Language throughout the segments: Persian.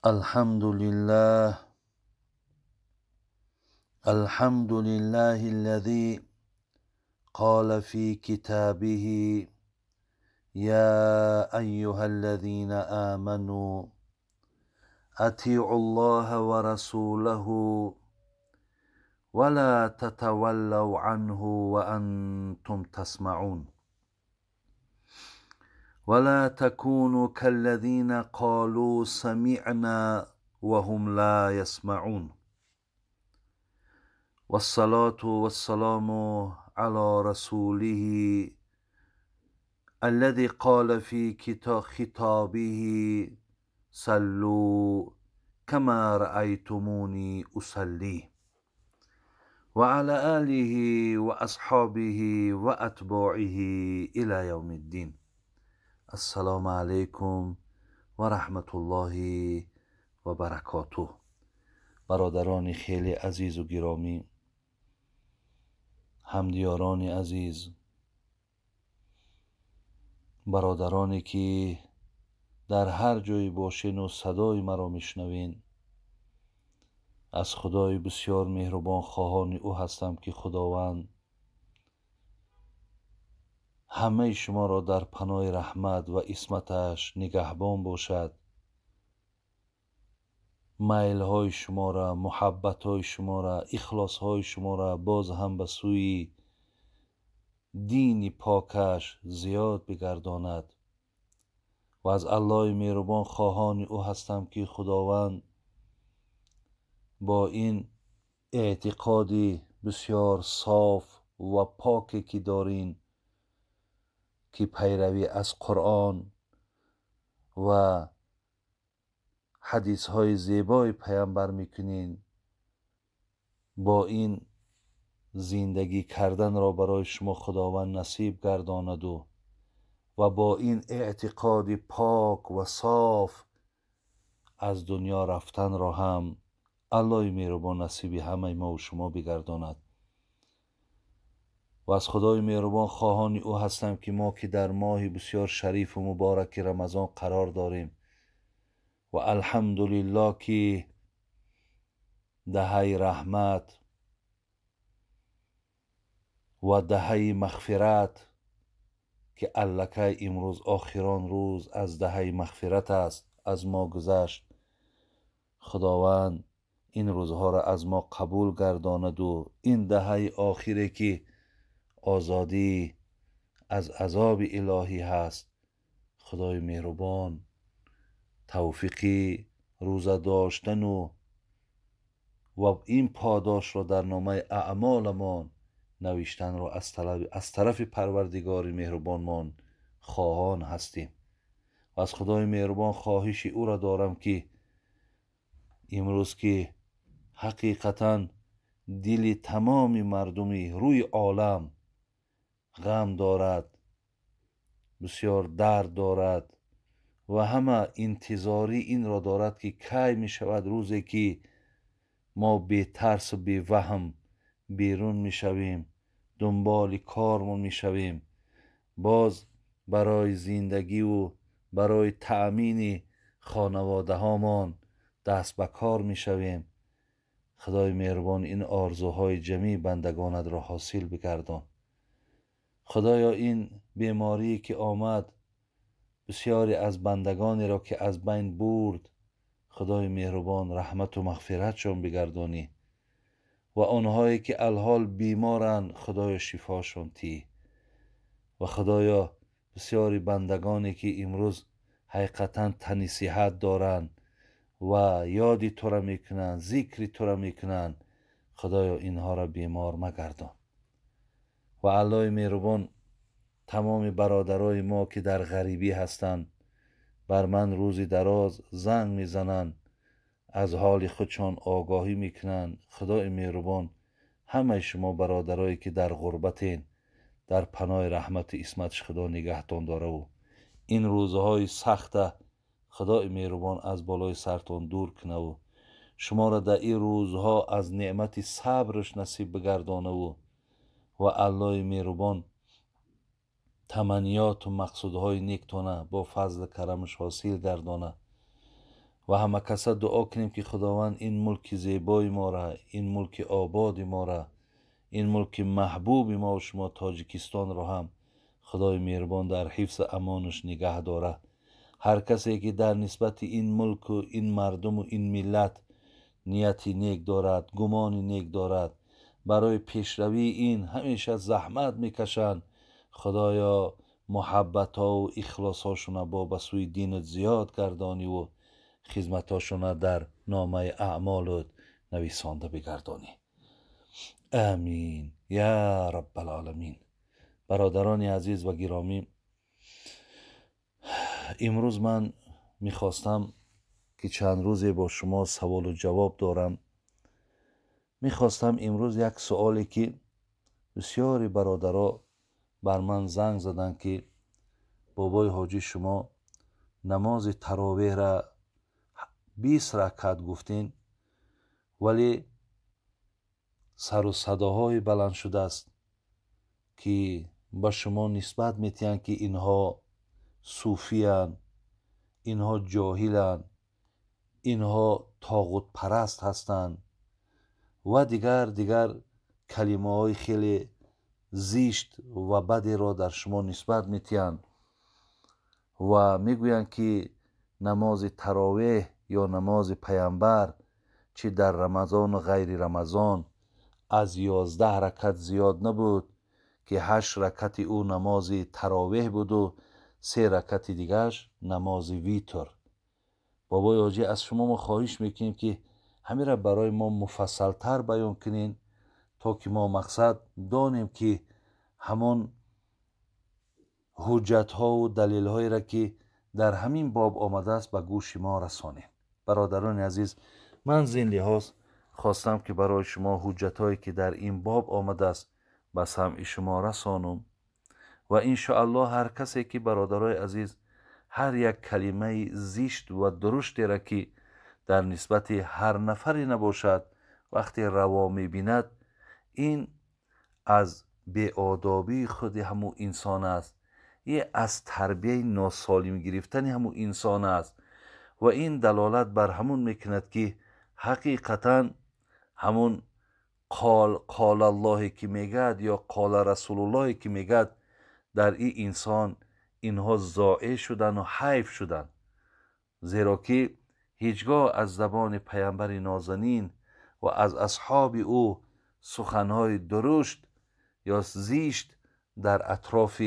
الحمد لله الحمد لله الذي قال في كتابه يا أيها الذين آمنوا أطيعوا الله ورسوله ولا تتولوا عنه وأنتم تسمعون ولا تكونوا كالذين قالوا سمعنا وهم لا يسمعون والصلاة والسلام على رسوله الذي قال في خطابه صلوا كما رأيتموني أصلي وعلى آله وأصحابه وأتباعه إلى يوم الدين. السلام علیکم و رحمت الله و برکاته. برادران خیلی عزیز و گرامی، همدیاران عزیز، برادرانی که در هر جایی باشین و صدای مرا میشنوین، از خدای بسیار مهربان خواهان او هستم که خداوند همه شما را در پناه رحمت و عصمتش نگهبان باشد. میل های شما را، محبت های شما را، اخلاص های شما را باز هم به سوی دین پاکش زیاد بگرداند و از الله مهربان خواهان او هستم که خداوند با این اعتقادی بسیار صاف و پاکی که دارین که پیروی از قرآن و حدیث های زیبای پیامبر میکنین، با این زندگی کردن را برای شما خداوند نصیب گرداند و با این اعتقاد پاک و صاف از دنیا رفتن را هم الله مهربان نصیب همه ما و شما بگرداند. و از خدای مهربان خواهان او هستم که ما که در ماه بسیار شریف و مبارک رمضان قرار داریم و الحمدلله که دهه رحمت و دهه مغفرت که الکه امروز آخران روز از دهه مغفرت است از ما گذشت. خداوند این روزها را از ما قبول گرداند و این دهه آخری که آزادی از عذاب الهی هست، خدای مهربان توفیقی روزه داشتن و این پاداش را در نامه اعمالمان نوشتن را از طرف پروردگار مهربانمان خواهان هستیم. و از خدای مهربان خواهش او را دارم که امروز که حقیقتا دل تمام مردمی روی عالم غم دارد، بسیار درد دارد و همه انتظاری این را دارد که کی می شود روزی که ما بی ترس و بی وهم بیرون می شویم، دنبال کارمون می شویم، باز برای زندگی و برای تأمین خانواده هامان دست به کار می شویم. خدای مهربان این آرزوهای جمیع بندگانت را حاصل بگردان. خدایا این بیماری که آمد بسیاری از بندگانی را که از بین برد، خدای مهربان رحمت و مغفرتشان بگردانی و آنهایی که الحال بیمارند خدایا شفاشون تی. و خدایا بسیاری بندگانی که امروز حقیقتا تن صحت دارند و یادی تو را میکنن، ذکری تو را میکنن، خدایا اینها را بیمار مگردان. و الله مهربان تمام برادرای ما که در غریبی هستند بر من روزی دراز زنگ میزنند، از حال خودشان آگاهی میکنند. خدای مهربان همه شما برادرایی که در غربتین در پناه رحمت عصمتش خدا نگهتان داره و این روزهای سخت خدای مهربان از بالای سرتان دور کنه و شما را در این روزها از نعمت صبرش نصیب بگردانه و الله مهربان تمنیات و مقصودهای نیکتانه با فضل کرمش حاصل گردانه و همه کسا دعا کنیم که خداوند این ملک زیبای ما را، این ملک آباد ما را، این ملک محبوب ما و شما تاجیکستان را هم خدای مهربان در حفظ امانش نگه داره. هر کسی که در نسبت این ملک و این مردم و این ملت نیتی نیک دارد، گمانی نیک دارد، برای پیشروی این همیشه زحمت میکشند، خدایا محبت ها و اخلاص هاشون با به سوی دینت زیاد گردانی و خدمت هاشون در نامه اعمالت نویسانده بگردانی. آمین یا رب العالمین. برادران عزیز و گرامی، امروز من میخواستم که چند روزی با شما سوال و جواب دارم. میخواستم امروز یک سوالی که بسیاری برادرها بر من زنگ زدن که بابای حاجی شما نماز تراویح را 20 رکعت گفتین ولی سر و صداهای بلند شده است که با شما نسبت میتین که اینها صوفیان، اینها جاهلان، اینها طاغوت پرست هستند و دیگر کلمه های خیلی زیشت و بدی را در شما نسبت میتین و میگویند که نماز تراویح یا نماز پیامبر چه در رمضان و غیر رمضان از 11 رکعت زیاد نبود که 8 رکعت او نماز تراویح بود و 3 رکعت دیگرش نماز ویتر. بابای حاجی از شما ما خواهش میکنیم که همین را برای ما مفصل تر بیان کنین تا که ما مقصد دانیم که همان حجت ها و دلیل هایی را که در همین باب آمده است به گوش ما رسانیم. برادران عزیز، من زین لحاظ خواستم که برای شما حجت هایی که در این باب آمده است به سمع شما رسانم و انشاءالله هر کسی که برادرای عزیز هر یک کلمه زیشت و درشتی را که در نسبت هر نفری نباشد وقتی روا میبیند، این از بی‌آدابی خود همو انسان است، این از تربیه ناسالم گرفتن همو انسان است و این دلالت بر همون میکند که حقیقتا همون قال الله که میگد یا قال رسول الله که میگد در این انسان اینها ضایع شدن و حیف شدن، زیرا که هیچگاه از زبان پیامبر نازنین و از اصحاب او سخنهای درشت یا زیشت در اطراف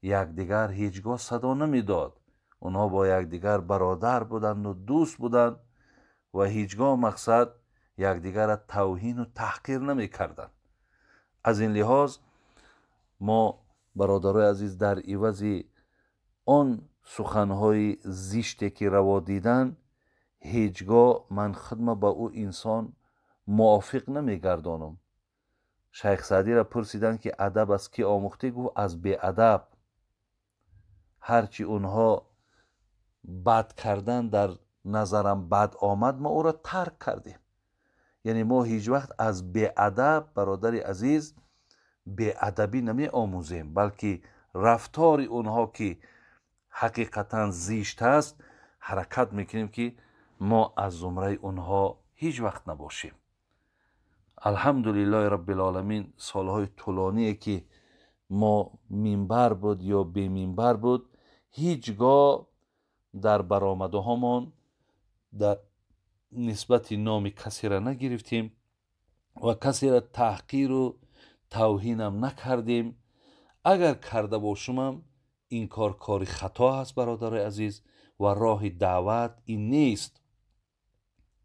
یکدیگر هیچگاه صدا نمیداد. اونها با یکدیگر برادر بودند و دوست بودند و هیچگاه مقصد یکدیگر را توهین و تحقیر نمیکردند. از این لحاظ ما برادرای عزیز در عوض آن سخنهای زیشتی که روا دیدن هیچگاه من خدمت به او انسان موافق نمیگردانم. شیخ سعدی را پرسیدن که ادب از کی آموخته؟ گفت از بی ادب. هرچی اونها بد کردن در نظرم بد آمد ما او را ترک کردیم. یعنی ما هیچ وقت از بی ادب برادر عزیز بی ادبی نمی آموزیم، بلکه رفتار اونها که حقیقتا زیشت است حرکت میکنیم که ما از زمره اونها هیچ وقت نباشیم. الحمدلله رب العالمین سالهای طولانی که ما منبر بود یا بی منبر بود هیچگاه در برآمده هامان در نسبت نام کسی را نگرفتیم و کسی را تحقیر و توهینم نکردیم. اگر کرده باشم این کار خطا است برادر عزیز و راه دعوت این نیست.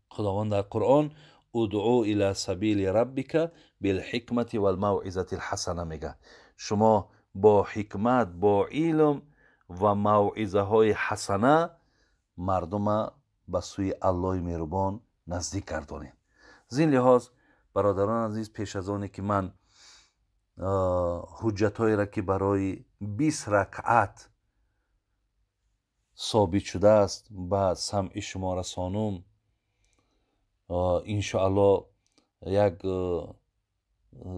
خداوند در قرآن ادعو الی سبیل ربک بالحکمت و الموعظة الحسنه میگه شما با حکمت، با علم و موعظه های حسنه مردم به سوی الله مهربان نزدیک گردانید. زین لحاظ برادران عزیز، پیش از آنی که من حجت هایی را که برای 20 رکعت ثابت شده است به سمع شما رسانم، انشاءالله یک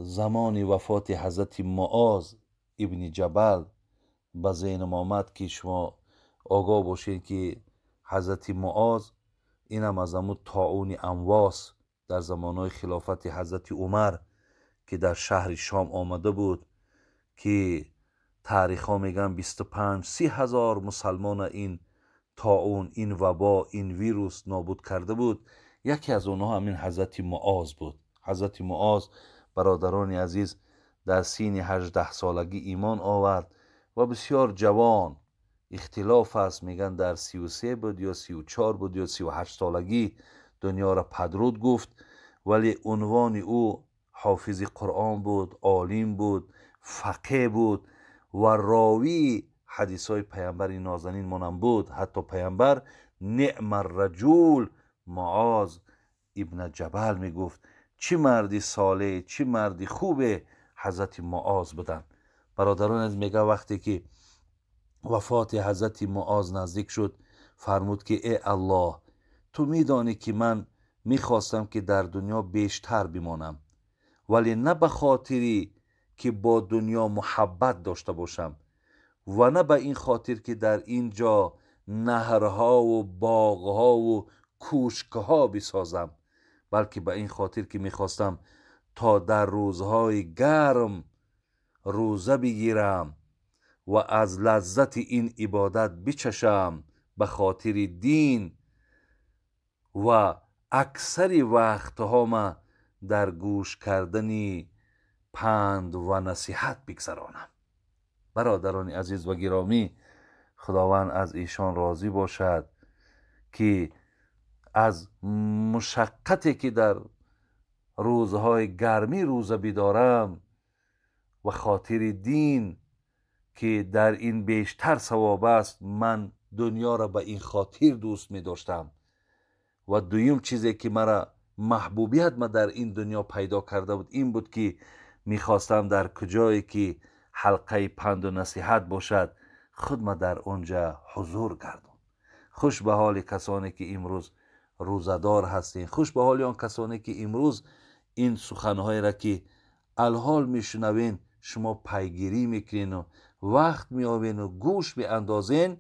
زمان وفات حضرت معاذ ابن جبل به ذهنم آمد که شما آگاه باشین که حضرت معاذ این هم از همون طاعون امواس در زمانهای خلافت حضرت عمر که در شهر شام آمده بود که تاریخ ها میگن 25-30 هزار مسلمان این طاعون، این وبا، این ویروس نابود کرده بود. یکی از اونها همین حضرت معاذ بود. حضرت معاذ برادران عزیز در سین 18 سالگی ایمان آورد و بسیار جوان، اختلاف است، میگن در 33 بود یا 34 بود یا 38 سالگی دنیا را پدرود گفت، ولی عنوان او حافظ قرآن بود، عالم بود، فقیه بود و راوی حدیث های پیامبر نازنین منم بود. حتی پیامبر نعم الرجل معاذ ابن جبل میگفت چی مردی صالح، چی مردی خوبه حضرت معاذ بودن. برادران از میگه وقتی که وفات حضرت معاذ نزدیک شد فرمود که ای الله، تو میدانی که من میخواستم که در دنیا بیشتر بمانم، ولی نه به خاطری که با دنیا محبت داشته باشم و نه به این خاطر که در اینجا نهرها و باغها و کوشکها بسازم، بلکه به این خاطر که میخواستم تا در روزهای گرم روزه بگیرم و از لذت این عبادت بچشم به خاطر دین و اکثر وقتها ما در گوش کردن پند و نصیحت بگذرانم. برادران عزیز و گرامی، خداوند از ایشان راضی باشد که از مشقتی که در روزهای گرمی روزه بدارم و خاطر دین که در این بیشتر ثواب است، من دنیا را به این خاطر دوست می داشتم. و دویم چیزی که مرا محبوبیت ما در این دنیا پیدا کرده بود این بود که میخواستم در کجایی که حلقه پند و نصیحت باشد خود ما در اونجا حضور گردم. خوش به حال کسانی که امروز روزدار هستین، خوش به حال آن کسانی که امروز این سخنهای را که الحال میشنوین شما پیگیری میکنین و وقت میآورین و گوش میاندازین.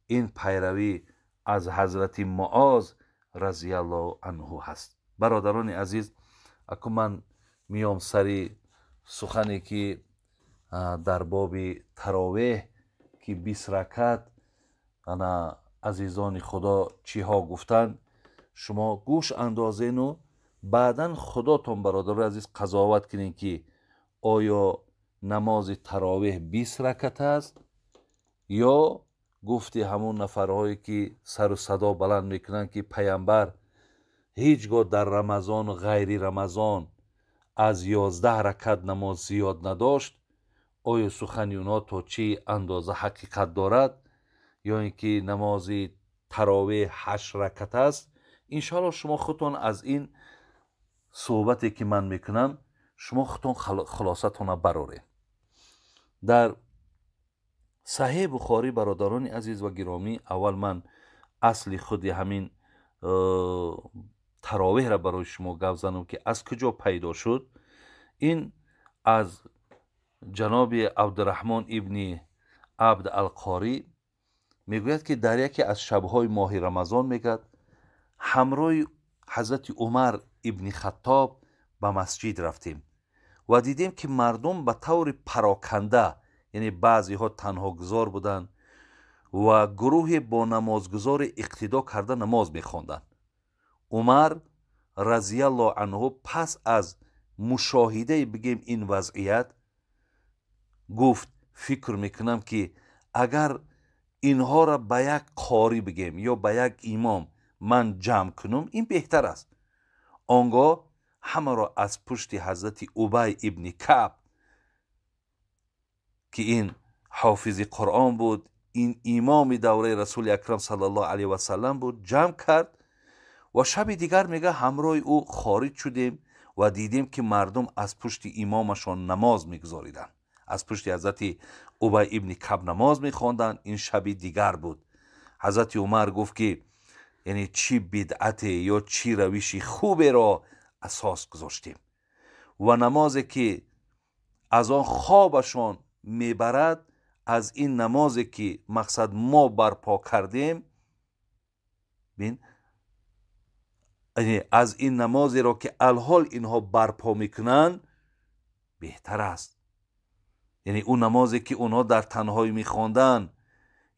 این پیروی از حضرت معاذ رضی الله عنه هست. برادران عزیز، اکنون من میام سری سخنی که در باب تراویح که 20 رکعت انا عزیزان خدا چی ها گفتن شما گوش اندازین و بعدا خداتون برادر عزیز قضاوت کنین که آیا نماز تراویح 20 رکعت است یا گفتی همون نفرهایی که سر و صدا بلند میکنن که پیامبر هیچگاه در رمضان و غیر رمضان از 11 رکعت نماز زیاد نداشت. آیا سخنی اونا تا چی اندازه حقیقت دارد یا اینکه نماز تراویح 8 رکعت است؟ انشاءالله شما خودتون از این صحبتی که من میکنم شما خودتون خلاصتون براره. در صحیح بخاری برادران عزیز و گرامی، اول من اصل خود همین تراویح را برای شما گفت زنم که از کجا پیدا شد. این از جناب عبدالرحمن ابن عبد القاری میگوید که در یکی از شبهای ماه رمضان میگد همراه حضرت عمر ابن خطاب به مسجد رفتیم و دیدیم که مردم به طور پراکنده، یعنی بعضی ها تنها گذار بودن و گروه با نمازگزار اقتدا کرده نماز میخواندند. عمر رضی الله عنه پس از مشاهده بگیم این وضعیت گفت فکر میکنم که اگر اینها را به یک قاری بگیم یا به یک امام من جمع کنم این بهتر است. آنگاه همه را از پشت حضرت ابی ابن کعب که این حافظ قرآن بود، این امام دوره رسول اکرم صلی الله علیه و سلم بود، جمع کرد و شب دیگر میگه همراه او خارج شدیم و دیدیم که مردم از پشت امامشان نماز میگذاریدن، از پشت حضرت ابی ابن کعب نماز میخواندن. این شب دیگر بود. حضرت عمر گفت که یعنی چی بدعت یا چی روشی خوبه را اساس گذاشتیم و نمازی که از آن خوابشان میبرد از این نمازی که مقصد ما برپا کردیم، بین از این نمازی را که الحال اینها برپا میکنن بهتر است. یعنی اون نمازی که اونها در تنهایی میخواندن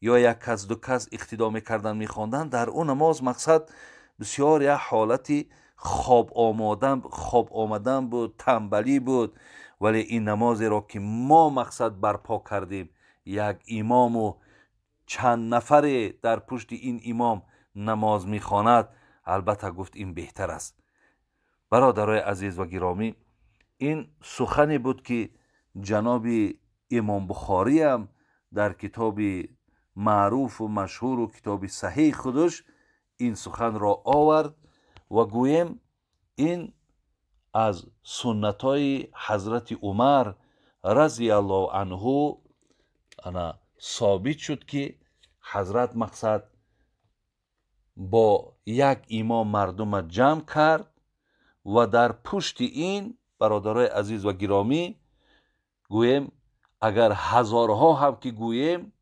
یا یک کس دو کس اقتدا میکردن میخواندن، در اون نماز مقصد بسیار یک حالتی خواب آمدن بود، تنبلی بود. ولی این نمازی را که ما مقصد برپا کردیم، یک امام و چند نفر در پشت این امام نماز میخواند، البته گفت این بهتر است. برادرای عزیز و گرامی، این سخنی بود که جناب امام بخاری هم در کتاب معروف و مشهور و کتاب صحیح خودش این سخن را آورد و گویم این از سنتای حضرت عمر رضی الله عنه انا ثابت شد که حضرت مقصد با یک امام مردم جمع کرد و در پشت این برادرای عزیز و گرامی گویم اگر هزارها هم که گویم،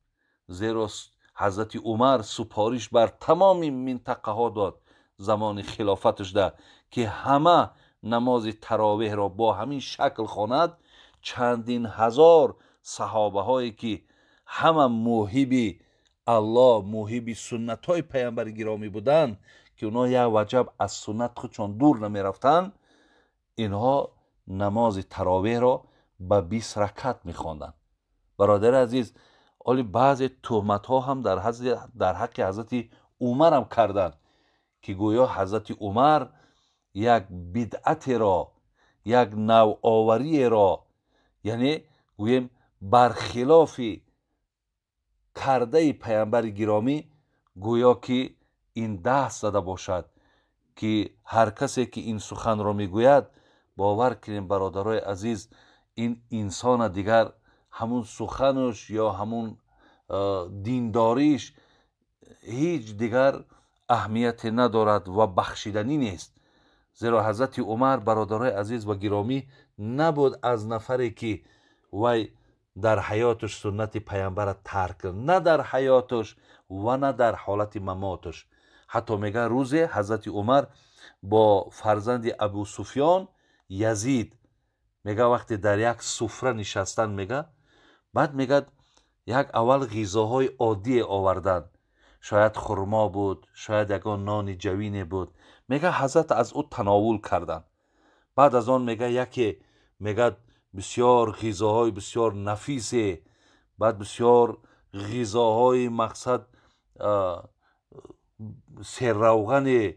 زیرا حضرت عمر سپارش بر تمام منطقه ها داد زمان خلافتش ده که همه نماز تراویح را با همین شکل خواند. چندین هزار صحابه هایی که همه موهب الله، موهب سنت های پیامبر گرامی بودند که اونها یک وجب از سنت خودشان دور نمی رفتن، اینها نماز تراویح را به 20 رکعت می خواندند. برادر عزیز، ولی بعضی تهمت ها هم در حق حضرت عمر هم کردند که گویا حضرت عمر یک بدعت را، یک نوآوری را، یعنی گویم برخلاف کرده پیامبر گرامی گویا که این دست زده باشد. که هر کسی که این سخن را میگوید باور کنیم برادرای عزیز، این انسان دیگر همون سخنش یا همون دینداریش هیچ دیگر اهمیت ندارد و بخشیدنی نیست. زیرا حضرت عمر برادرای عزیز و گرامی نبود از نفری که وی در حیاتش سنت پیامبر را ترک کرد، نه در حیاتش و نه در حالت مماتش. حتی میگه روز حضرت عمر با فرزند ابو سفیان یزید میگه وقتی در یک سفره نشستن، میگه بعد میگه یک اول غذاهای عادی آوردن، شاید خرما بود، شاید یکان نان جوینه بود، میگه حضرت از او تناول کردن. بعد از آن میگه یکی میگه بسیار غذاهای بسیار نفیسه، بعد بسیار غذاهای مقصد سرروغن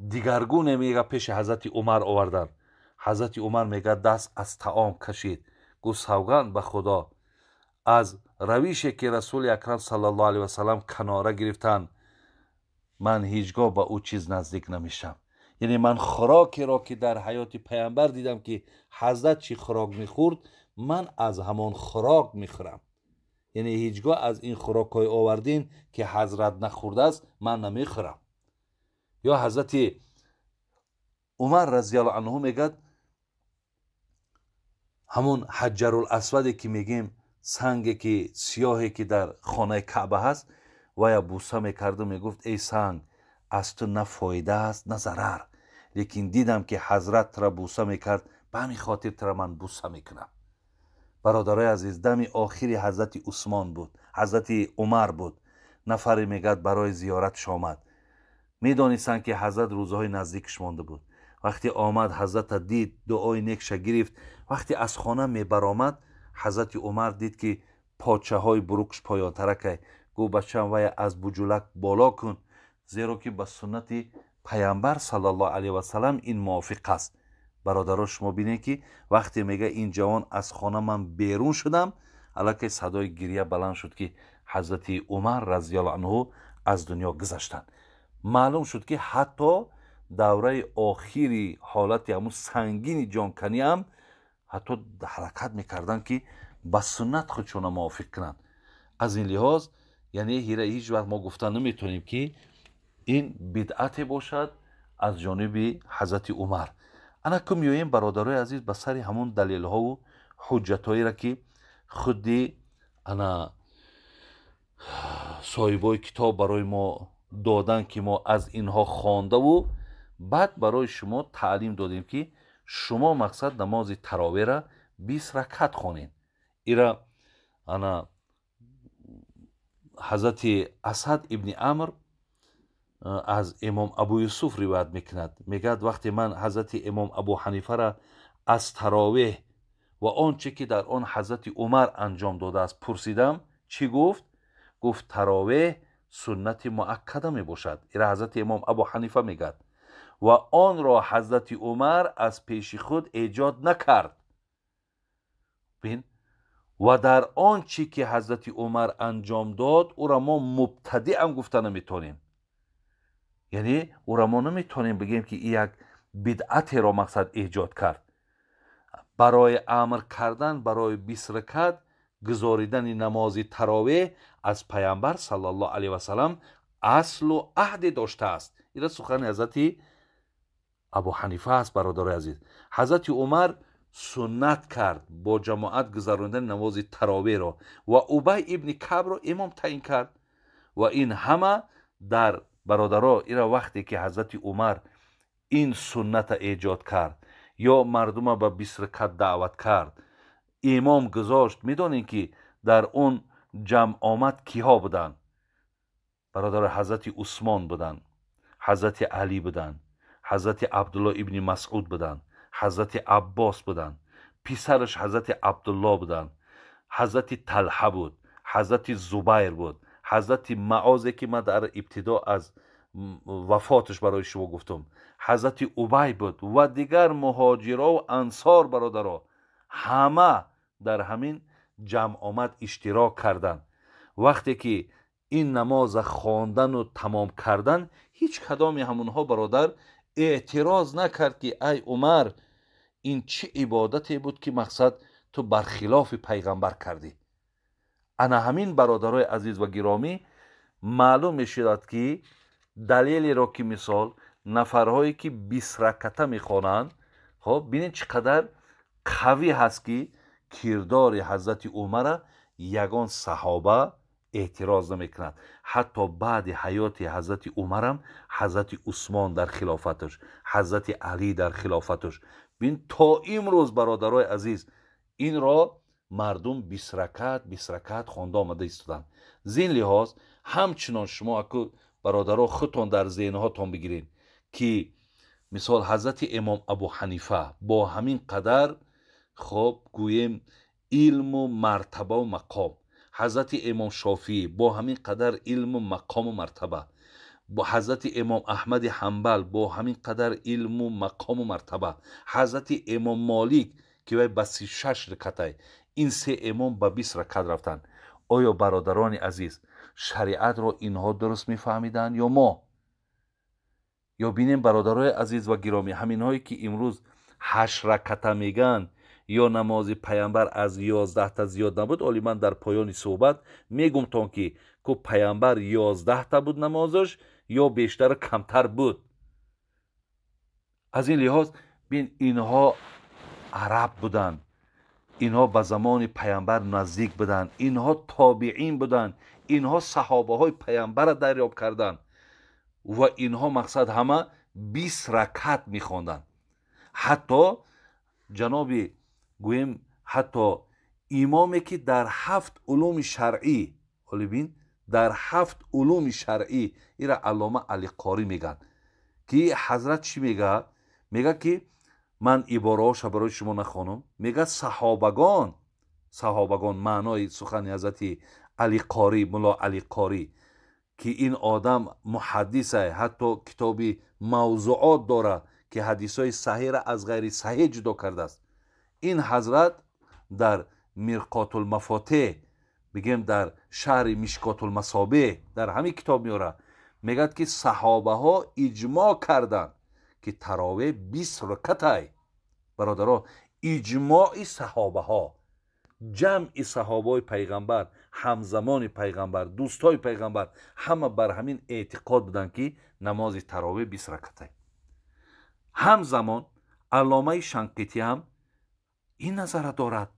دیگرگونه میگه پیش حضرت عمر آوردن. حضرت عمر میگه دست از طعام کشید، گفت سوگند به خدا از رویشی که رسول اکرم صلی الله علیه و سلم کناره گرفتن، من هیچگاه به او چیز نزدیک نمیشم. یعنی من خوراکی را که در حیات پیامبر دیدم که حضرت چی خوراک میخورد، من از همان خوراک میخورم. یعنی هیچگاه از این خوراک های آوردین که حضرت نخورده است من نمیخورم. یا حضرت عمر رضی الله عنه میگه همون حجر الاسودی که میگیم سنگی که سیاهی که در خانه کعبه هست و یا بوسه میکرد و میگفت ای سنگ از تو نه فایده است نه ضرر، لیکن دیدم که حضرت ترا بوسه میکرد، به همین خاطر ترا من بوسه میکنم. برادرای عزیز، دم آخری حضرت عثمان بود، حضرت عمر بود. نفری میگد برای زیارتش آمد، میدانستند که حضرت روزهای نزدیکش مانده بود. وقتی آمد حضرت دید، دعای نیکش گرفت. وقتی از خانه میبرآمد حضرت عمر دید که پاچه های بروکش پایان ترکه، گو بچم وی از بجولک بالا کن، زیرا که به سنت پیامبر صلی الله علیه و سلم این موافق است. برادران شما بینید که وقتی میگه این جوان از خانه من بیرون شدم، الکی صدای گریه بلند شد که حضرت عمر رضی الله عنه از دنیا گذشتند. معلوم شد که حتی دوره آخری حالت همون سنگین جانکنی هم حتی حرکت میکردن که به سنت خودشون موافق کنند. از این لحاظ یعنی هیچ وقت ما گفتن نمیتونیم که این بدعت باشد از جانب حضرت عمر. انا که میویم برادرای عزیز به سر همون دلیل ها و حجت هایی را که خودی انا صاحبای کتاب برای ما دادن که ما از اینها خوانده و بعد برای شما تعلیم دادیم که شما مقصد نماز تراویح را 20 رکعت خوانین. ایرا انا حضرت اسد ابن عمر از امام ابو یوسف روایت میکند، میگد وقتی من حضرت امام ابو حنیفه را از تراویح و آنچه که در آن حضرت عمر انجام داده است پرسیدم، چی گفت؟ گفت تراویح سنت مؤکده می باشد. ایرا حضرت امام ابو حنیفه میگد و آن را حضرت عمر از پیش خود ایجاد نکرد. بین و در آنچه که حضرت عمر انجام داد او را ما مبتدع هم گفته نمیتونیم. یعنی او را ما نمیتونیم بگیم که این یک بدعت را مقصد ایجاد کرد. برای امر کردن برای 20 رکعت گزاریدن نماز تراویح از پیامبر صلی الله علیه و سلم اصل و عهد داشته است. این سخن حضرت ابو حنیفه است. برادر عزیز، حضرت عمر سنت کرد با جماعت گذراندن نماز تراویح را و ابی ابن کعب را امام تعیین کرد و این همه در برادرها ایرا وقتی که حضرت عمر این سنت ایجاد کرد یا مردم به 20 رکعت دعوت کرد امام گذاشت، میدونین که در اون جمع آمد کیها بودن؟ برادر حضرت عثمان بودن، حضرت علی بودن، حضرت عبدالله ابن مسعود بودن، حضرت عباس بودن، پسرش حضرت عبدالله بودن، حضرت طلحه بود، حضرت زبیر بود، حضرت معاذ که من در ابتدا از وفاتش برای شما گفتم، حضرت ابی بود و دیگر مهاجرا و انصار برادرها همه در همین جمع آمد اشتراک کردن. وقتی که این نماز خواندن و تمام کردن هیچ کدامی همونها برادر اعتراض نکرد که ای عمر این چه عبادتی بود که مقصد تو برخلاف پیغمبر کردی. انا همین برادرای عزیز و گرامی معلوم میشد که دلیلی را که مثال نفرهایی که 20 رکعته میخوانند، خب ببینید چقدر قوی هست که کردار حضرت عمر یگان صحابه اعتراض نمیکند. حتی بعد حیات حضرت عمرم حضرت عثمان در خلافتش، حضرت علی در خلافتش، ببین تا امروز برادرای عزیز این را مردم 20 رکعت خوانده آمده ایستادند. زین لحاظ همچنان شما اکو برادرها خودتان در ذهنهاتان بگیرین که مثال حضرت امام ابو حنیفه با همین قدر خب گویم علم و مرتبه و مقام، حضرت امام شافعی با همین قدر علم و مقام و مرتبه، با حضرت امام احمد حنبل با همین قدر علم و مقام و مرتبه، حضرت امام مالک که وی به 36 رکعت، این سه امام به 20 رکعت رفتن. آیا برادران عزیز شریعت را اینها درست میفهمیدن یا ما؟ یا بینیم برادرای عزیز و گرامی همین هایی که امروز 8 رکعت میگن یا نماز پیامبر از 11 تا زیاد نبود. ولی من در پایان صحبت میگم تا که پیامبر 11 تا بود نمازش یا بیشتر کمتر بود. از این لحاظ بین اینها عرب بودن، اینها به زمان پیامبر نزدیک بودن، اینها تابعین بودن، اینها صحابه های پیامبر را دریافت کردن و اینها مقصد همه 20 رکعت میخواندن. حتی جناب گویم حتی امامی که در 7 علوم شرعی، ولی بین در 7 علوم شرعی ایرا علامه علی قاری میگن که حضرت چی میگه؟ میگه که من عبارهاش برای شما نخوانم، میگه صحابگان معنای سخن حضرت علی قاری، ملا علی قاری که این آدم محدثه، حتی کتابی موضوعات داره که حدیثای صحیح را از غیر صحیح جدا کرده است. این حضرت در مرقات المفاتیح بگیم در شهر مشکات المصابیح در همین کتاب میاره، میگه که صحابه ها اجماع کردن که تراویح 20 رکعت. برادرها اجماع صحابه ها، جمع صحابه پیغمبر، همزمان پیغمبر، دوستای پیغمبر، همه بر همین اعتقاد بودن که نماز تراویح 20 رکعت. همزمان علامه شنقیطی هم این نظر دارد،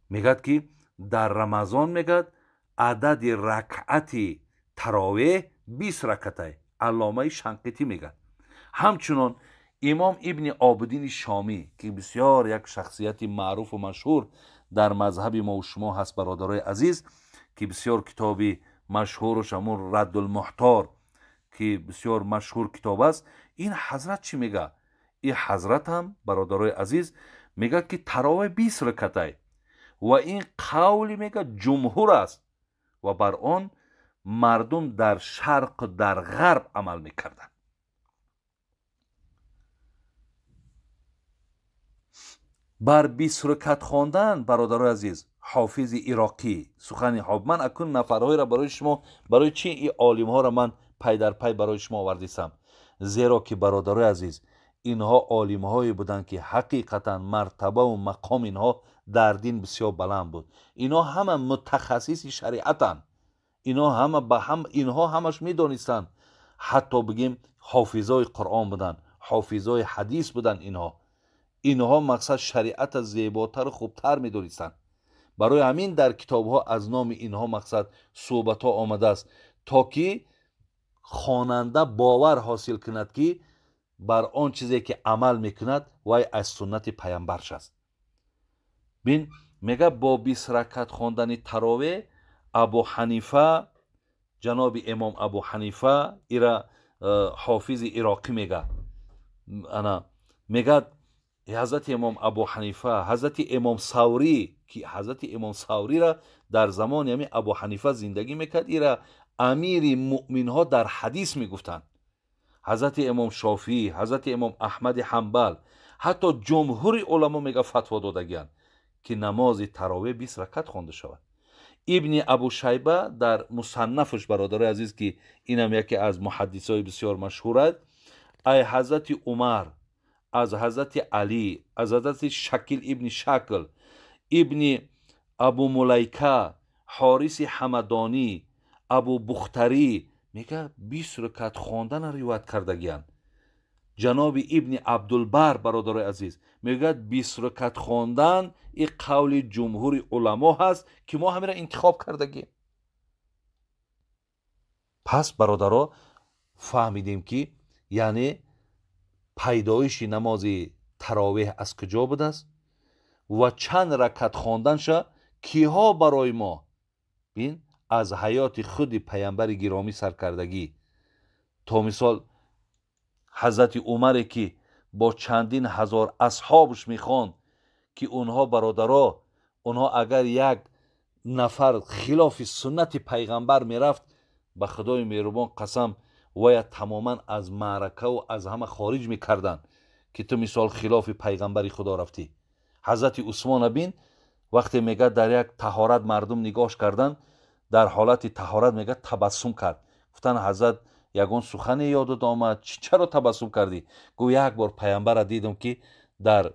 میگد که در رمضان میگد عدد رکعت تراویح 20 رکعته. علامه شنقیطی میگه. همچنان امام ابن عابدین شامی که بسیار یک شخصیت معروف و مشهور در مذهب ما و شما هست برادرای عزیز، که بسیار کتابی مشهورش همون رد المحتار که بسیار مشهور کتاب است، این حضرت چی میگه؟ این حضرت هم برادرای عزیز میگه که تراویح 20 رکعته و این قولی میگه جمهور است و بر آن مردم در شرق و در غرب عمل میکردن. بر 20 رکعت خواندن برادرای عزیز، حافظ عراقی سخن حافظ، من اکنون نفرهای را برای شما، برای چی این عالم ها را من پای در پای برای شما آوردیسم؟ زیرا که برادرای عزیز اینها عالم هایی بودند که حقیقتا مرتبه و مقام اینها در دین بسیار بلند بود. اینها همه متخصص شریعتن، اینها همش میدونستن، حتی بگیم حافظای قرآن بودن، حافظای حدیث بودن. اینها مقصد شریعت زیباتر و خوبتر میدونستن. برای همین در کتاب ها از نام اینها مقصد صحبت ها آمده است تا که خواننده باور حاصل کند که بر آن چیزی که عمل میکند وای از سنت پیامبرش است. بین میگه با 20 رکعت خواندن تراویح ابو حنیفه، جناب امام ابو حنیفه، ایرا حافظ عراقی میگه، انا میگه حضرت امام ابو حنیفه، حضرت امام ثوری، که حضرت امام ثوری را در زمان یعنی ابو حنیفه زندگی میکرد، ایرا امیر مؤمن ها در حدیث میگفتند. حضرت امام شافعی، حضرت امام احمد حنبل، حتی جمهور علما میگه فتوا دادگیان که نماز تراویح 20 رکعت خوانده شود. ابن ابو شیبه در مصنفش برادر عزیز که اینم یکی از محدثای بسیار مشهور است، ای حضرت عمر، از حضرت علی، از حضرت شکل ابن شکل، ابن ابو ملیکه، حارث حمدانی، ابو بختری، میگه 20 رکعت خواندن روایت کردگیان. جناب ابن عبدالبر برادر عزیز میگه 20 رکعت خواندن این قول جمهور علما هست که ما همین را انتخاب کردگیم. پس برادرها فهمیدیم که یعنی پیدایش نماز تراویح از کجا بوده است و چند رکعت خواندنش کیها برای ما بین از حیات خود پیامبر گرامی سرکردگی. تا مثال حضرت عمر که با چندین هزار اصحابش میخوان که اونها برادرها، اونها اگر یک نفر خلاف سنت پیغمبر میرفت، به خدای مهربان قسم ویا تماما از معرکه و از همه خارج میکردن که تو مثال خلاف پیغمبری خدا رفتی. حضرت عثمان بین وقتی میگه در یک طهارت مردم نگاش کردن، در حالت طهارت میگه تبسم کرد. گفتن حضرت یگان سخن یادت آمد، چرا تبسم کردی؟ گو یک بار پیامبر را دیدم که در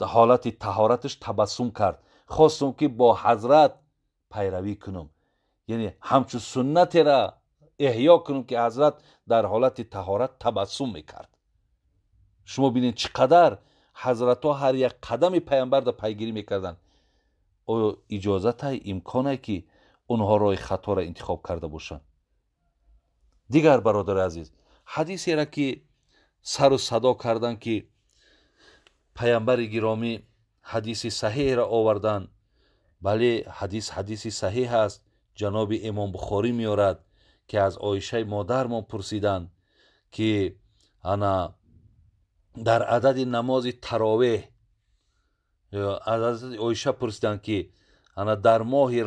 حالت طهارتش تبسم کرد، خواستم که با حضرت پیروی کنم، یعنی همچون سنت را احیا کنم که حضرت در حالت طهارت تبسم میکرد. شما ببینید چقدر حضرت ها هر یک قدم پیامبر را پیگیری میکردن. آیا اجازت های امکانه که اونها راه خطا را انتخاب کرده باشند؟ دیگر برادر عزیز، حدیثی را که سر و صدا کردن که پیامبر گرامی حدیث صحیح را آوردن، بله حدیث صحیح است. جناب امام بخاری میارد که از عایشه مادرمان پرسیدند که انا در عدد نماز تراویح، از عایشه پرسیدند که انا در ماه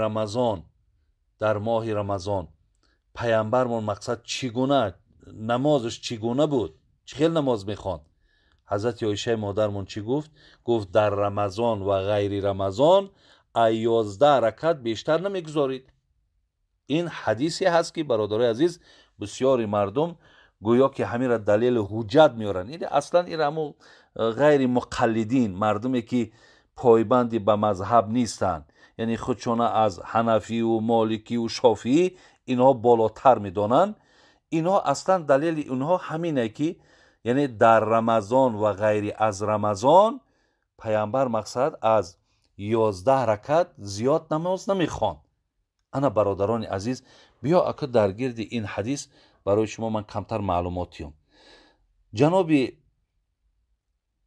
رمضان پیامبرمان مقصد چگونه نمازش چگونه بود، چه خیلی نماز میخواند؟ حضرت عایشه مادرمان چی گفت؟ گفت در رمضان و غیر رمضان 11 رکعت بیشتر نمیگذارید. این حدیثی هست که برادرای عزیز بسیاری مردم گویا که همین را دلیل حجت میارن. این اصلا این همون غیر مقلدین، مردمی که پایبندی به مذهب نیستن، یعنی خودشون از حنفی و مالکی و شافعی اینها بالاتر میدانن. اینها اصلا دلیل اونها همینه که یعنی در رمضان و غیر از رمضان پیامبر مقصد از 11 رکعت زیاد نماز نمیخوان. انا برادران عزیز، بیا اکا در گرد این حدیث برای شما من کمتر معلوماتیم. جناب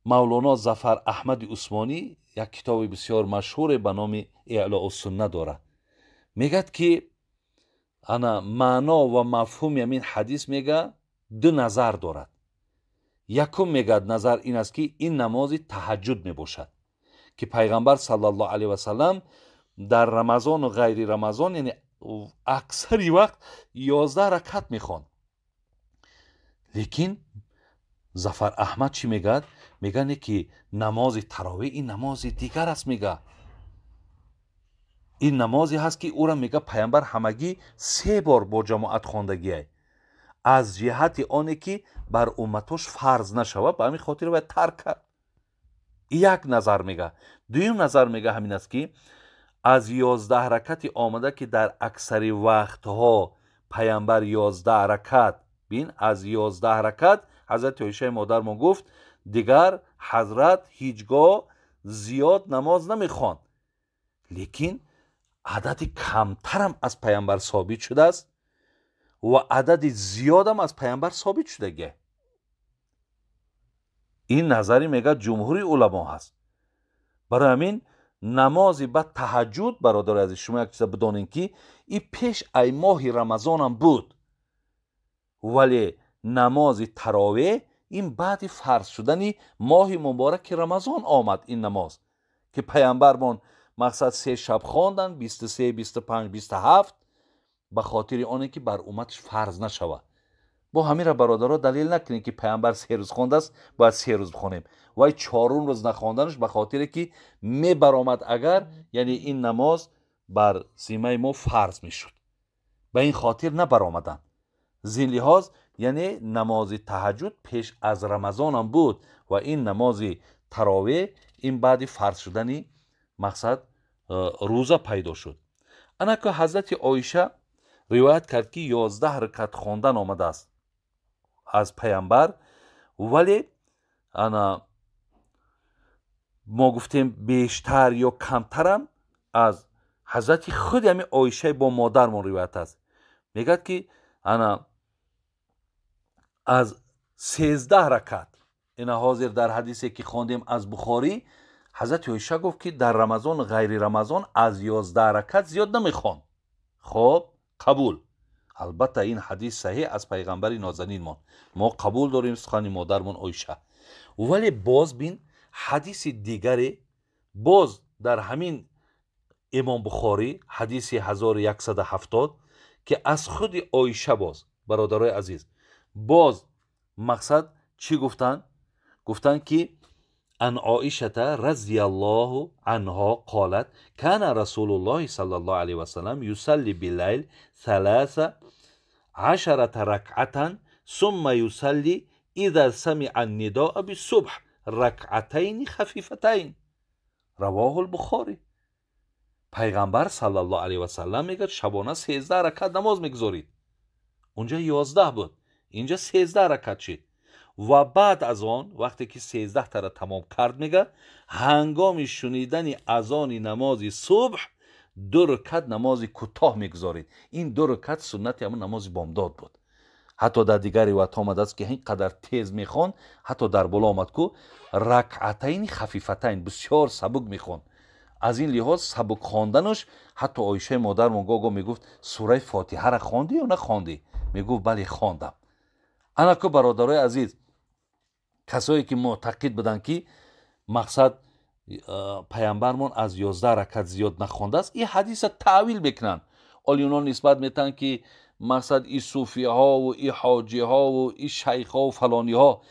مولانا ظفر احمد عثمانی یک کتاب بسیار مشهور به نام اعلاء السنه داره. میگد که انا معنا و مفهوم همین حدیث میگه دو نظر دارد. یکم میگد نظر این است که این نماز تهجد میباشد که پیغمبر صلی الله علیه و سلم در رمضان و غیر رمضان یعنی اکثری وقت 11 رکعت میخوان. لیکن ظفر احمد چی میگد؟ میگن که نماز تراویح این نماز دیگر است. میگه این نمازی هست که او را میگه پیامبر همگی 3 بار با جماعت خواندگی از جهت آنه که بر امتش فرض نشود، به همین خاطر باید ترک کرد. یک نظر میگه. دویم نظر میگه همین است که از 11 رکعت آمده که در اکثر وقتها پیامبر 11 رکعت بین از 11 رکعت حضرت عایشه مادرمان گفت دیگر حضرت هیچگاه زیاد نماز نمیخواند. لیکن عدد کمترم از پیامبر ثابت شده است و عدد زیادم از پیامبر ثابت شده. این نظری میگه جمهوری علما هست. برای همین نماز بعد تهجد برادر عزیز شما یک چیز بدانید که این پیش ای ماه رمضان هم بود، ولی نماز تراویح این بعد فرض شدن ماه مبارک رمضان آمد. این نماز که پیامبرمان مقصد 3 شب خواندن 23 25 27 به خاطر آنه که بر امتش فرض نشود. با همین را برادرها دلیل نکنید که پیامبر 3 روز خوانده است باید 3 روز بخونیم و 4 روز نخواندنش به خاطر که می برآمد اگر یعنی این نماز بر ذمه ما فرض میشد، به این خاطر نبرآمدن. زین لحاظ یعنی نماز تهجد پیش از رمضان هم بود و این نماز تراویح این بعد فرض شدنی مقصد روزه پیدا شد. انا که حضرت عایشه روایت کرد که 11 رکعت خواندن آمده است از پیامبر، ولی انا ما گفتیم بیشتر یا کمترم از حضرت خود همین عایشه با مادرمون روایت است. میگد که انا از 13 رکعت این حاضر در حدیثی که خواندیم از بخاری حضرت عایشه گفت که در رمضان غیر رمضان از 11 رکعت زیاد نمیخوان. خب قبول. البته این حدیث صحیح از پیغمبر نازنین ما قبول داریم سخن مادرمون عایشه. ولی باز بین حدیث دیگری باز در همین امام بخاری حدیث 1170 که از خود عایشه باز برادرای عزیز باز مقصد چی گفتن؟ گفتن که ان عایشه رضی الله عنها قالت کان رسول الله صلی الله علیه و سلم یصلی باللیل 13 رکعتا ثم یصلی اذا سمع النداء بالصبح رکعتین خفیفتین. رواه البخاری. پیغمبر صلی الله علیه و سلم میگه شبانه 13 رکعت نماز میگذارید. اونجا 11 بود، اینجا 13 رکعت شد. و بعد از آن وقتی که 13 تا را تمام کرد میگه هنگام شنیدن اذان نماز صبح 2 رکعت نماز کوتاه میگذارید. این 2 رکعت سنت همون نماز بامداد بود. حتی در دیگر روایت آمده است که این قدر تیز میخوان، حتی در بالا آمد که رکعتین خفیفتین بسیار سبک میخوان. از این لحاظ سبک خواندنش حتی عایشه مادرمون گاگا میگفت سوره فاتحه را خواندی یا نخواندی؟ میگفت بله خواندم. انا که برادرای عزیز کسایی که معتقد بودن که مقصد پیامبرمون از 11 رکعت زیاد نخوانده است این حدیث تعویل بکنن. اونا نسبت میتن که مقصد این صوفی ها و این حاجی ها و این شیخ ها و فلانی ها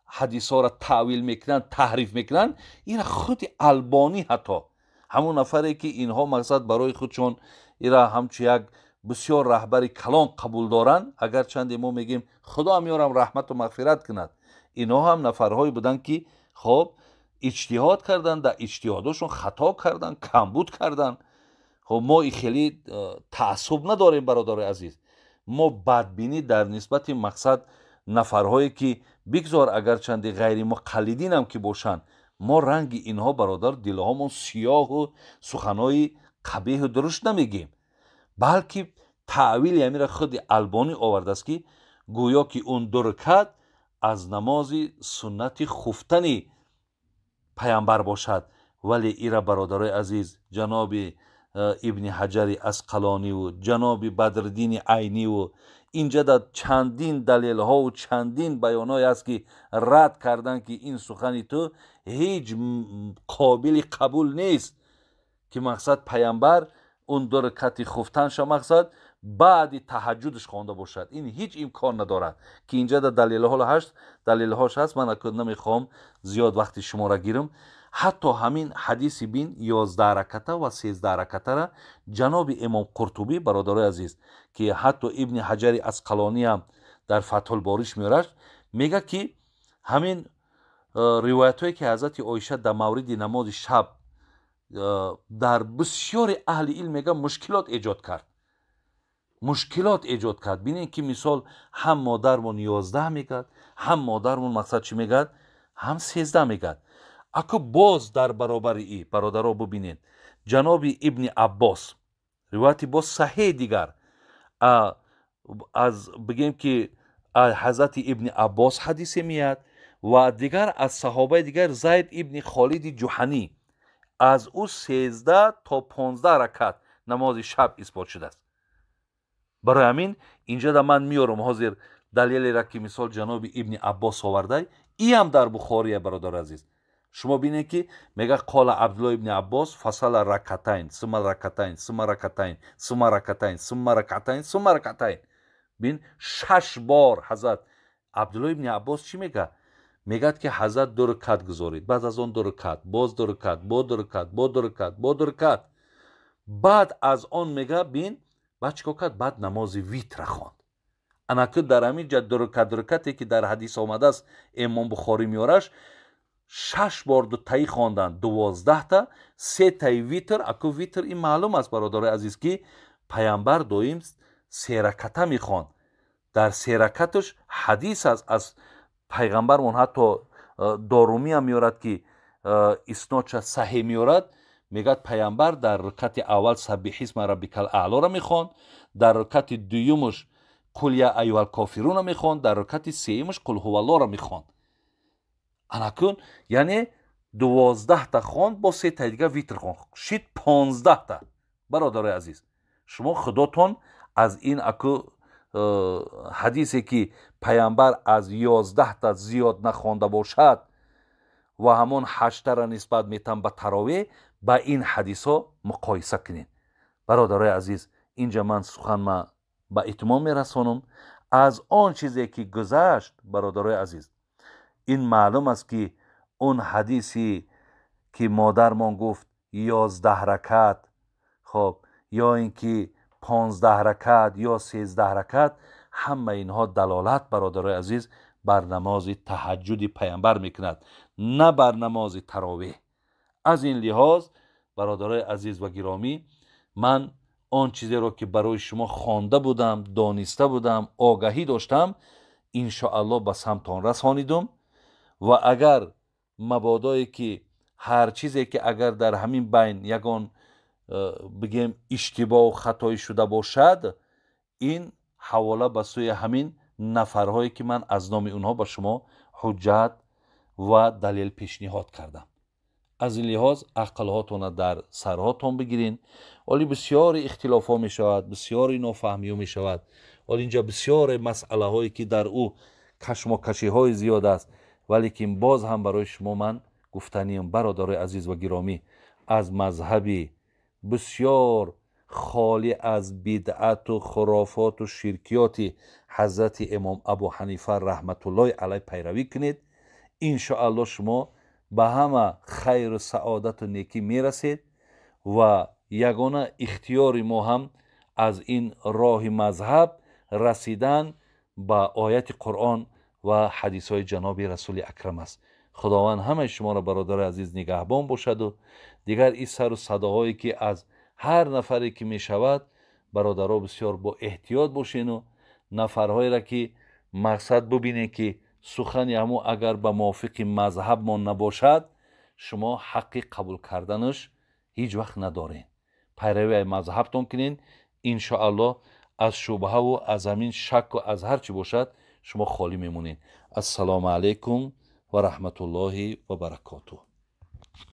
حدیث ها را تعویل میکنن تحریف میکنن. این خود البانی حتی همون نفری که اینها مقصد برای خودشون این را همچی یک بسیار رهبر کلام قبول دارن، اگر چند ما میگیم خدا میارم رحمت و مغفرت کند، اینا هم نفرهایی بودن که خب اجتهاد کردن، در اجتهادشون خطا کردن، کمبود کردن. خب ما این خیلی تعصب نداریم برادر عزیز. ما بدبینی در نسبت مقصد نفرهایی که بگذار اگر چند غیر مقلدین هم که باشن، ما رنگ اینها برادر دلهامون سیاه و سخنهای قبیح و درشت نمیگیم. بلکه تعویل امیر خود البانی آورده است که گویا که اون 2 رکعت از نماز سنت خفتن پیامبر باشد. ولی ایرا برادرای عزیز، جناب ابن حجر اسقلانی و جناب بدردین عینی و اینجا در چندین دلیل ها و چندین بیان های است که رد کردن که این سخنی تو هیچ قابل قبول نیست که مقصد پیامبر اون 2 رکعت خفتنش مقصد بعد تهجدش خوانده باشد. این هیچ امکان ندارد که اینجا در دلیل هاش هست. من نمیخوام زیاد وقت شما را گیرم. حتی همین حدیث بین 11 رکعته و 13 رکعته را جناب امام قرطبی برادرای عزیز که حتی ابن حجر اسقلانی هم در فتح الباریش میارد، میگه که همین روایت هایی که حضرت عایشه در مورد نماز شب در بسیار اهل علم میگه مشکلات ایجاد کرد. ببینید که مثال هم مادرمون 11 میگد، هم مادرمون مقصد چی میگد، هم 13 میگد. اکو باز در برابر ای برادرها ببینید جناب ابن عباس روایت باز صحیح دیگر از بگیم که حضرت ابن عباس حدیث میاد و دیگر از صحابه دیگر زید ابن خالد جوحنی از او 13 تا 15 رکعت نماز شب اثبات شده است. برای همین اینجا در من میارم حاضر دلیلی را که مثال جناب ابن عباس آورده، ای هم در بخاری برادر عزیز. شما بینید که میگه قال عبدالله ابن عباس فصل رکعتین ثم رکعتین ثم رکعتین ثم رکعتین ثم رکعتین ثم رکعتین. بین 6 بار حضرت عبدالله ابن عباس چی میگه؟ میگه که حضرت 2 رکعت گذارید، بعد از اون 2 رکعت، باز 2 رکعت، باز 2 رکعت، باز 2 رکعت، باز 2 رکعت. بعد از اون میگه بین بعد چیکار کرد؟ بعد نماز ویتر خواند. انا که در همین 2 رکعتی که در حدیث آمده است امام بخاری میارش 6 بار 2 تایی خواندن، 12 تا 3 تایی ویتر. اکو ویتر این معلوم است برادر عزیز که پیامبر دویم 3 رکعته میخواند. در 3 رکعتش حدیث است از پیغمبر. اون حتی دارومی هم میارد که اسنادش صحیح میارد، میگه پیامبر در رکعت اول سبح اسم ربک الاعلی را میخواند، در رکعت دومش قل یا ایها الکافرون را میخواند، در رکعت سومش قل هو الله را میخواند. انکن یعنی 12 تا خواند با 3 تا دیگه ویتر خواند، شد 15 تا. برادر عزیز شما خودتون از این اکو حدیثی که پیامبر از 11 تا زیاد نخوانده باشد و همون 8 را نسبت میتن به تراویح با این حدیث ها مقایسه کنین. برادرای عزیز اینجا من سخن ما به اتمام میرسانم. از آن چیزی که گذشت برادرای عزیز این معلوم است که اون حدیثی که مادرمان گفت 11 رکعت خب یا اینکه 15 رکعت یا 13 رکعت، همه اینها دلالت برادرای عزیز بر نماز تهجد پیامبر میکند، نه بر نماز تراویح. از این لحاظ برادرای عزیز و گرامی من آن چیزی را که برای شما خوانده بودم، دانسته بودم، آگاهی داشتم ان الله به سمتان رسانیدم. و اگر مبادایی که هر چیزی که اگر در همین بین یگان بگیم اشتباه و خطایی شده باشد، این حواله به سوی همین نفرهایی که من از نام اونها به شما حجت و دلیل پیشنهاد کردم. از این لحاظ عقلهاتون در سرهاتون بگیرین. ولی بسیار اختلاف ها می شود، بسیار نافهمی می شود، ولی اینجا بسیار مسئله هایی که در او کشمکشی های زیاد است، ولی که باز هم برای شما من گفتنیم برادرای عزیز و گرامی از مذهبی بسیار خالی از بدعت و خرافات و شرکیات حضرت امام ابو حنیفه رحمت الله علیه پیروی کنید. ان الله شما به همه خیر و سعادت و نیکی میرسید و یگانه اختیار ما هم از این راه مذهب رسیدن به آیت قرآن و حدیث های جناب رسول اکرم است. خداوند همه شما را برادر عزیز نگهبان باشد و دیگر این سر و صداهایی که از هر نفری که می شود برادرها بسیار با احتیاط باشین و نفرهایی را که مقصد ببینید که سخنی همو اگر به موافق مذهب ما نباشد شما حق قبول کردنش هیچ وقت ندارین. پیروی مذهبتون کنین، انشاءالله از شبهه و از همین شک و از هر چی باشد شما خالی میمونین. السلام علیکم و رحمت الله و برکاته.